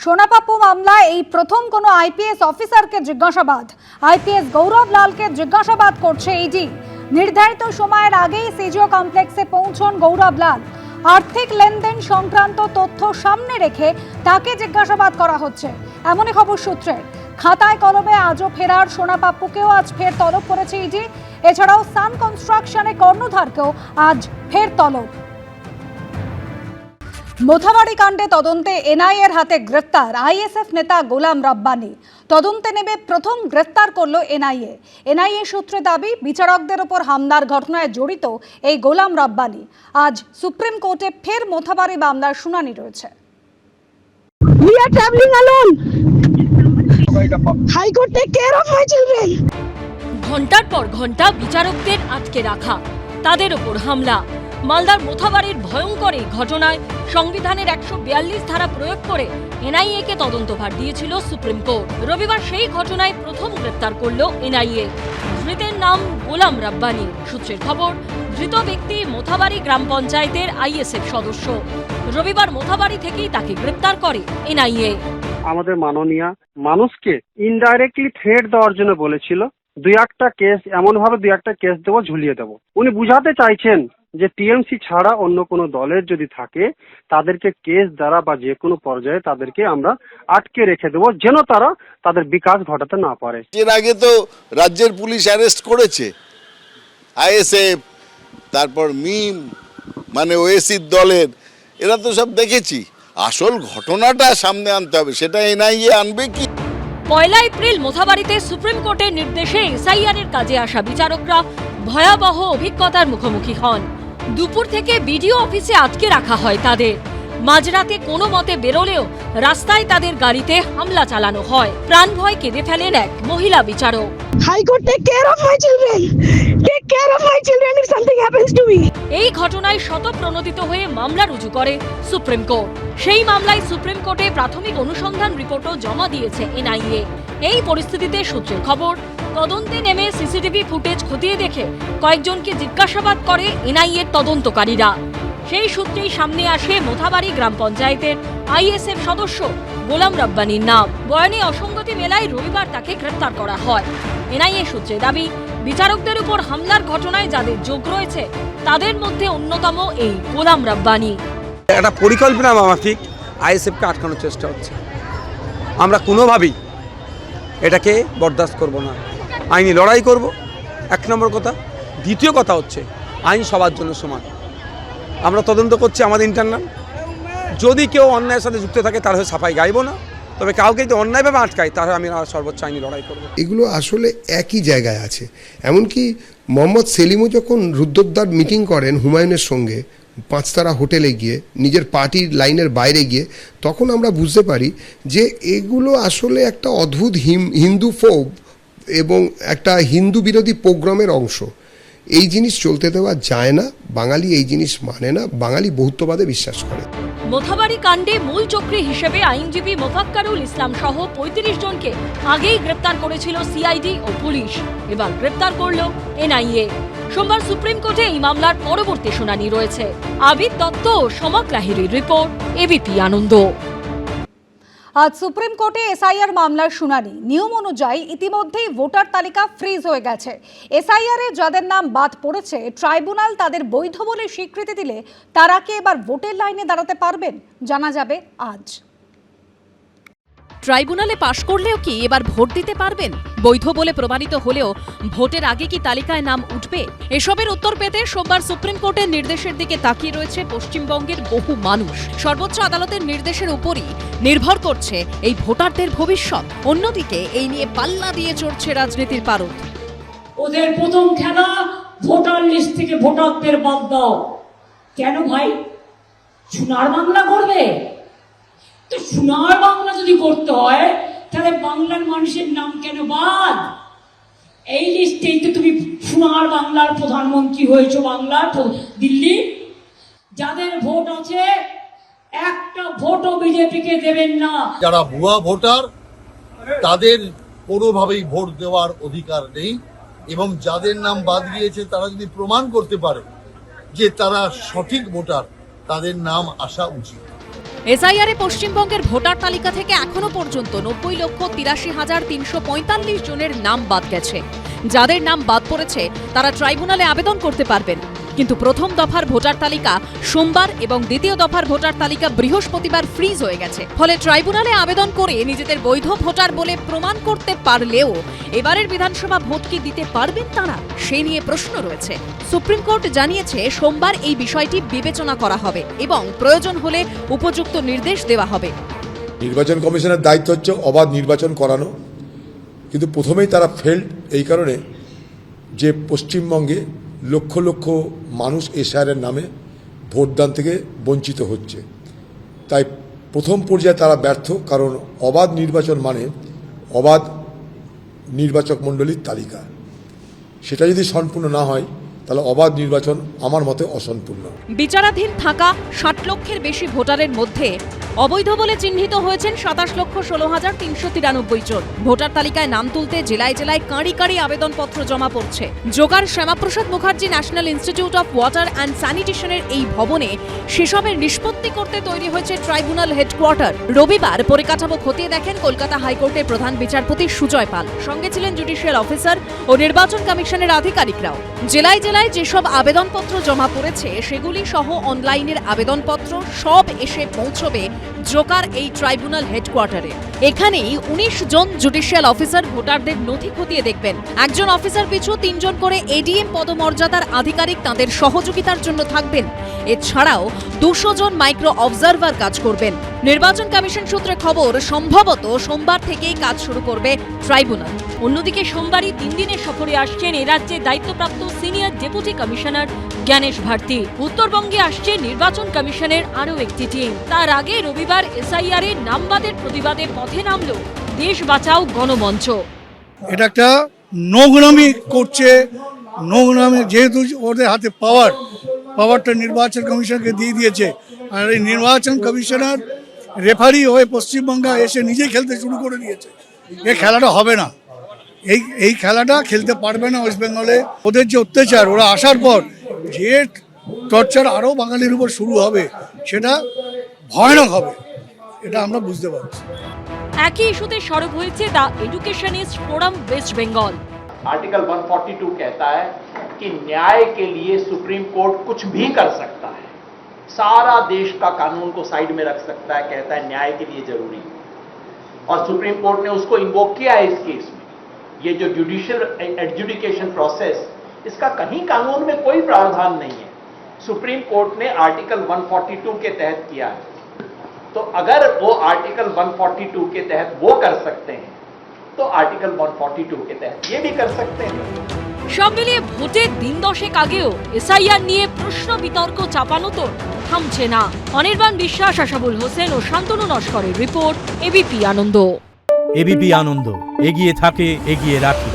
সোনাপাপ্পু মামলায় এই প্রথম কোনো আইপিএস অফিসারকে জিজ্ঞাসাবাদ। আইপিএস গৌরব লালকে জিজ্ঞাসাবাদ করছে ইডি। নির্ধারিত সময়ের আগেই সিজিও কমপ্লেক্সে পৌঁছন গৌরব লাল। আর্থিক লেনদেন সংক্রান্ত তথ্য সামনে রেখে তাকে জিজ্ঞাসাবাদ করা হচ্ছে, এমনই খবর সূত্রের। খাতায় কলমে আজও ফেরার সোনাপাপ্পুকেও আজ ফের তলব করেছে ইডি। এছাড়াও সান কনস্ট্রাকশনে কর্ণধারকেও আজ ফের তলব। মোথাবাড়ি কাণ্ডে তদন্তে এনআইএর হাতে গ্রেফতার আইএসএফ নেতা গোলাম রাব্বানি। তদন্তে নেমে প্রথম গ্রেফতার করল এনআইএ। এনআইএ সূত্রে দাবি, বিচারকদের ওপর হামলার ঘটনায় জড়িত এই গোলাম রাব্বানি। আজ সুপ্রিম কোর্টে ফের মোথাবাড়ি মামলার শুনানি রয়েছে। We are traveling alone. High Court, take care of my children. ঘন্টার পর ঘন্টা বিচারকদের আটকে রাখা, তাদের ওপর হামলা। মালদার মোথাবাড়ির ভয়ঙ্কর এই ঘটনায় সংবিধানের 142 ধারা প্রয়োগ করে এনআইএ-কে তদন্তভার দিয়েছিল সুপ্রিম কোর্ট। রবিবার সেই ঘটনায় প্রথম গ্রেফতার করল এনআইএ। ধৃতের নাম গোলাম রাব্বানি। সূত্রের খবর, ধৃত ব্যক্তি মোথাবাড়ি গ্রাম পঞ্চায়েতের আইএসএফ সদস্য। রবিবার মোথাবাড়ি থেকেই তাকে গ্রেফতার করে এনআইএ। আমাদের মাননীয়া মানুষকে ইনডাইরেক্টলি থ্রেট দেওয়ার জন্য বলেছিল, দুই একটা কেস দেবো, ঝুলিয়ে দেবো। উনি বুঝাতে চাইছেন যে টিএমসি ছাড়া অন্য কোনো দলের যদি থাকে তাদেরকে কেস দ্বারা বা যে কোনো পর্যায়ে তাদেরকে আমরা আটকে রেখে দেবো, যেন তারা তাদের বিকাশ ঘটাতে না পারে। এর আগে তো রাজ্যের পুলিশ অ্যারেস্ট করেছে আইএসএফ, তারপর মিম মানে ওএসির দলের, এরা তো সব দেখেছি। আসল ঘটনাটা সামনে আনতে হবে, সেটা এনআইএ আনবে কি? 1 এপ্রিল মোথাবাড়িতে সুপ্রিম কোর্টের নির্দেশে এসআইআর এর কাজে আসা বিচারকরা ভয়াবহ অভিজ্ঞতার মুখোমুখি হন। দুপুর থেকে বিডিও অফিসে আটকে রাখা হয় তাদের। মাঝরাতে কোনো মতে বেরোলেও রাস্তায় তাদের গাড়িতে হামলা চালানো হয়। প্রাণ ভয় কেঁদে ফেলেন এক মহিলা বিচারক। High Court, take care of my children. Take care of my children if something happens to me. এই ঘটনায় শতপ্রণোদিত হয়ে মামলা রুজু করে সুপ্রিম কোর্ট। সেই মামলায় সুপ্রিম কোর্টে প্রাথমিক অনুসন্ধান রিপোর্টও জমা দিয়েছে এনআইএ। এই পরিস্থিতিতে সূত্রের খবর, তদন্তে নেমে সিসিটিভি ফুটেজ খতিয়ে দেখে কয়েকজনকে জিজ্ঞাসাবাদ করে এনআইএর তদন্তকারীরা। সেই সূত্রেই সামনে আসে মোথাবাড়ি গ্রাম পঞ্চায়েতের আইএসএফ সদস্য গোলাম রাব্বানির নাম। বয়ানে অসঙ্গতি মেলায় রবিবার তাকে গ্রেফতার করা হয়। এনআইএ সূত্রে দাবি, বিচারকদের উপর হামলার ঘটনায় যাদের যোগ রয়েছে তাদের মধ্যে অন্যতম এই গোলাম রাব্বানি। একটা পরিকল্পনা মাফিক আইএসএফকে আটকানোর চেষ্টা হচ্ছে। আমরা কোনোভাবেই এটাকে বরদাস্ত করব না, আইনি লড়াই করব, এক নম্বর কথা। দ্বিতীয় কথা হচ্ছে, আইন সবার জন্য সমান। আমরা তদন্ত করছি আমাদের ইন্টারনাল। যদি কেউ অন্যায়ের সাথে যুক্ত থাকে তার হয়ে সাফাই গাইব না, তবে কাউকে যদি অন্যায়ভাবে আটকায় তাহলে আমি সর্বোচ্চ আইনি লড়াই করব। এগুলো আসলে একই জায়গায় আছে। এমনকি মোহাম্মদ সেলিমও যখন রুদ্রদ্বার মিটিং করেন হুমায়ুনের সঙ্গে 5 তারা হোটেলে গিয়ে, নিজের পার্টির লাইনের বাইরে গিয়ে, তখন আমরা বুঝতে পারি যে এগুলো আসলে একটা অদ্ভুত হিন্দু ফোব এবং একটা হিন্দু বিরোধী প্রোগ্রামের অংশ। এই জিনিস চলতে দেওয়া যায় না। বাঙালি এই জিনিস মানে না, বাঙালি বহুত্ববাদে বিশ্বাস করে। মোথাবাড়ি কাণ্ডে মূল চক্রী হিসেবে আইনজীবী মোফাক্কারুল ইসলাম সহ 35 জনকে আগেই গ্রেপ্তার করেছিল সিআইডি ও পুলিশ। এবার গ্রেপ্তার করল এনআইএ। সোমবার সুপ্রিম কোর্টে এই মামলার পরবর্তী শুনানি রয়েছে। আবিদ দত্ত ও সমক লাহিড়ীর রিপোর্ট, এবিপি আনন্দ। আজ সুপ্রিম কোর্টে এসআইআর মামলার শুনানি। নিয়ম অনুযায়ী ইতিমধ্যেই ভোটার তালিকা ফ্রিজ হয়ে গেছে। এসআইআর এ যাদের নাম বাদ পড়েছে, ট্রাইব্যুনাল তাদের বৈধ বলে স্বীকৃতি দিলে তারা কি এবার ভোটের লাইনে দাঁড়াতে পারবেন, জানা যাবে আজ। ট্রাইব্যুনালে পাশ করলেও কি এবার ভোট দিতে পারবেন? বৈধ বলে প্রমাণিত হলেও ভোটের আগে কি তালিকায় নাম উঠবে? এসবের উত্তর পেতে সোমবার সুপ্রিম কোর্টের নির্দেশের দিকে তাকিয়ে রয়েছে পশ্চিমবঙ্গের বহু মানুষ। সর্বোচ্চ আদালতের নির্দেশের উপরই নির্ভর করছে এই ভোটারদের ভবিষ্যৎ। অন্যদিকে এই নিয়ে পাল্লা দিয়ে চড়ছে রাজনীতির পারদ। ওদের প্রথম খেলা ভোটার লিস্ট থেকে ভোটারদের বাদ দাও। কেন ভাই? সোনার বাংলা করবে? তো সোনার বাংলা যদি করতে হয় তাহলে বাংলার মানুষের নাম কেন বাদ? এই লিস্টেই তো তুমি সোনার বাংলার প্রধানমন্ত্রী হয়েছো, বাংলার দিল্লি। যাদের ভোট আছে একটা ভোটও বিজেপিকে দেবেন না। যারা ভুয়া ভোটার তাদের কোনোভাবেই ভোট দেওয়ার অধিকার নেই, এবং যাদের নাম বাদ গিয়েছে তারা যদি প্রমাণ করতে পারে যে তারা সঠিক ভোটার, তাদের নাম আসা উচিত। এসআইআরে পশ্চিমবঙ্গের ভোটার তালিকা থেকে এখনো পর্যন্ত 90,83,345 জনের নাম বাদ গেছে। যাদের নাম বাদ পড়েছে তারা ট্রাইব্যুনালে আবেদন করতে পারবেন। কিন্তু প্রথম দফার ভোটার তালিকা সোমবার এবং দ্বিতীয় দফার ভোটার তালিকা বৃহস্পতিবার ফ্রিজ হয়ে গেছে। ফলে ট্রাইব্যুনালে আবেদন করে নিজেদের বৈধ ভোটার বলে প্রমাণ করতে পারলেও এবারের বিধানসভা ভোট কি দিতে পারবেন তারা, সে নিয়ে প্রশ্ন রয়েছে। সুপ্রিম কোর্ট জানিয়েছে সোমবার এই বিষয়টি বিবেচনা করা হবে এবং প্রয়োজন হলে উপযুক্ত নির্দেশ দেওয়া হবে। নির্বাচন কমিশনের দায়িত্ব হচ্ছে অবাধ নির্বাচন করানো, কিন্তু প্রথমেই তারা ফেল্ড এই কারণে যে পশ্চিমবঙ্গে লক্ষ লক্ষ মানুষ এসআইআরের নামে ভোটদান থেকে বঞ্চিত হচ্ছে। তাই প্রথম পর্যায়ে তারা ব্যর্থ, কারণ অবাধ নির্বাচন মানে অবাধ নির্বাচক মণ্ডলীর তালিকা। সেটা যদি সম্পূর্ণ না হয় তাহলে অবাধ নির্বাচন আমার মতে অসম্পূর্ণ। বিচারাধীন থাকা 60 লক্ষের বেশি ভোটারের মধ্যে অবৈধ বলে চিহ্নিত হয়েছেন 27,16,393 জন। ভোটার তালিকায় নাম তুলতে জেলায় জেলায় কাঁড়ি কাঁড়ি আবেদনপত্র জমা পড়ছে। জোগাড় Shyamaprasad Mukherjee national institute of water and স্যানিটেশনের এই ভবনে সেসবের নিষ্পত্তি করতে তৈরি হয়েছে ট্রাইব্যুনাল হেডকোয়ার্টার। রবিবার পরিকাঠামো খতিয়ে দেখেন কলকাতা হাইকোর্টের প্রধান বিচারপতি সুজয় পাল। সঙ্গে ছিলেন জুডিশিয়াল অফিসার ও নির্বাচন কমিশনের আধিকারিকরাও। জেলায় জেলায় যেসব আবেদনপত্র জমা পড়েছে সেগুলি সহ অনলাইনের আবেদনপত্র সব এসে পৌঁছবে জোকার এই ট্রাইব্যুনাল হেডকোয়ার্টারে। এখানেই 19 জন জুডিশিয়াল অফিসার ভোটারদের নথি খতিয়ে দেখবেন। একজন অফিসার পিছু 3 জন করে এডিএম পদমর্যাদার আধিকারিক তাদের সহযোগিতার জন্য থাকবেন। এছাড়াও 200 জন মাইক্রো অবজারভার কাজ করবেন। নির্বাচন কমিশন সূত্রে খবর, সম্ভবত সোমবার থেকেই কাজ শুরু করবে ট্রাইব্যুনাল। অন্যদিকে সোমবারই 3 দিনের সফরে আসছেন এ রাজ্যের দায়িত্বপ্রাপ্ত senior deputy commissioner Gyanesh Bharti. উত্তরবঙ্গে আসছে নির্বাচন কমিশনের আরও একটি টিম। তার আগে রবিবার এসআইআর এর নামবাদের প্রতিবাদে পথে নামল দেশ বাঁচাও গণমঞ্চ। এটা একটা নোংরামি করছে, নোংরামি, যেহেতু ওদের হাতে পাওয়ারটা নির্বাচন কমিশনকে দিয়ে দিয়েছে। আর এই নির্বাচন কমিশনার রেফারি হয়ে পশ্চিমবঙ্গে এসে নিজেই খেলতে শুরু করে দিয়েছে। এই খেলাটা হবে না, এই খেলাটা খেলতে পারবে না ওয়েস্ট বেঙ্গলে। ওদের যে অত্যাচার, ওরা আসার পর যে টর্চার আরও বাঙালির উপর শুরু হবে, সেটা ভয়ানক হবে, এটা আমরা বুঝতে পারছি। একই ইস্যুতে সরব হয়েছে the educationist forum West Bengal. Article 142 कहता है कि न्याय के लिए सुप्रीम कोर्ट कुछ भी कर सकता है, सारा देश का कानून को साइड में रख सकता है, कहता है न्याय के लिए जरूरी है। और सुप्रीम कोर्ट ने उसको इन्वोक किया है इस केस में। ये जो जुडिशियल एडजुडिकेशन प्रोसेस, इसका कहीं कानून में कोई प्रावधान नहीं है। सुप्रीम कोर्ट ने आर्टिकल 142 के तहत किया है, तो अगर वो आर्टिकल 142 के तहत वो कर सकते हैं तो आर्टिकल 142 के तहत ये भी कर सकते हैं। সব মিলিয়ে ভোটের দিন 10 আগেও এসআইআর নিয়ে প্রশ্ন বিতর্ক চাপানো তো থামছে না। অনির্বাণ বিশ্বাস, আশাবুল হোসেন ও শান্তনু নস্করের রিপোর্ট, এবিপি আনন্দ। এবিপি আনন্দ, এগিয়ে থাকে, এগিয়ে রাখে।